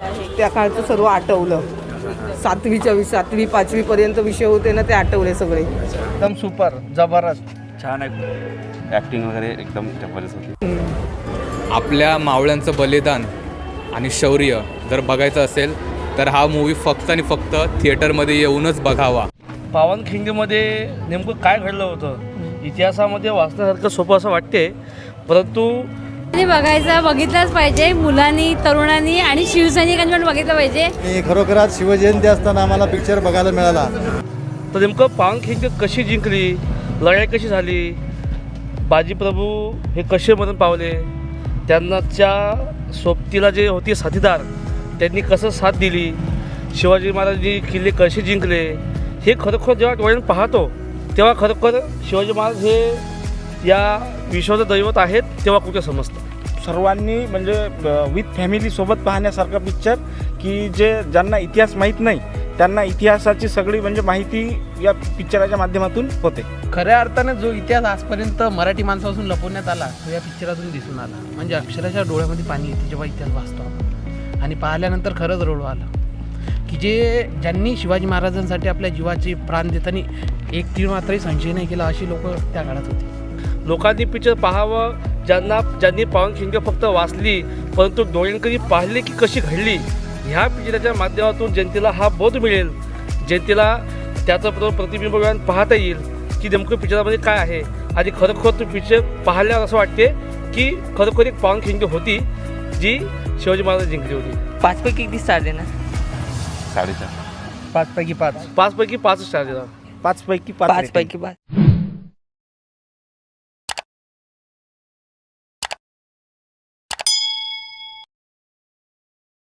त्या काळचं सर्व आठवलं. 7वी 5वी पर्यंत विषय होते ना, ते आठवले सगळे. एकदम सुपर, जबरदस्त, छान आहे. ॲक्टिंग वगैरे एकदम जबरदस्त होती. आपल्या मावळ्यांचं बलिदान आणि शौर्य जर बघायचं असेल तर हा मूवी फक्त आणि फक्त थिएटरमध्ये येऊनच बघावा. पावनखिंडीमध्ये नेमकं काय घडलं होतं इतिहासामध्ये वाचण्यासारखं सोपं असं वाटते, परंतु बघितलंच पाहिजे. मुलांनी, तरुणांनी आणि शिवसैनिकांनी पण बघितलं पाहिजे. खरोखरच शिवजयंती असताना आम्हाला पिक्चर बघायला मिळाला. तर नेमकं पावनखिंडी कशी जिंकली, लढाई कशी झाली, बाजीप्रभू हे कसे मरण पावले, त्यांनाच्या सोबतीला जे होती साथीदार त्यांनी कसं साथ दिली, शिवाजी महाराजांनी किल्ले कसे जिंकले, हे खरोखर जेव्हा डोळ्यानं पाहतो तेव्हा खरोखर शिवाजी महाराज हे या विश्वाचं दैवत आहेत तेव्हा कुठे समजतं. सर्वांनी म्हणजे विथ फॅमिलीसोबत पाहण्यासारखा पिक्चर की ज्यांना इतिहास माहीत नाही त्यांना इतिहासाची सगळी म्हणजे माहिती या पिक्चराच्या माध्यमातून होते. खऱ्या अर्थाने जो इतिहास आजपर्यंत मराठी माणसापासून लपवण्यात आला तो या पिक्चरातून दिसून आला. म्हणजे अक्षरशः डोळ्यामध्ये पाणी येते जेव्हा इतिहास वाचतो आपण, आणि पाहिल्यानंतर खरंच रडू आलं की ज्यांनी शिवाजी महाराजांसाठी आपल्या जीवाचे प्राण देताना एक तीळ मात्रही संशय नाही केला अशी लोक त्या काळात होती. लोकांनी पिक्चर पाहावं, ज्यांनी पावनखिंडी फक्त वाचली परंतु डोळ्यांकडे पाहिली की कशी घडली, ह्या पिक्चराच्या माध्यमातून जनतेला हा बोध मिळेल, जनतेला त्याचं प्रतिबिंब पाहता येईल की नेमकं पिक्चरामध्ये काय आहे. आणि खरोखर तो पिक्चर पाहिल्यावर असं वाटते की खरोखर एक पावनखिंडी होती जी शिवाजी महाराज जिंकली होती. 5 पैकी किती स्टार देणार? 4.5. 5 पैकी 5. 5 पैकी 5 स्टार दिला. 5 पैकी 5 पैकी 5.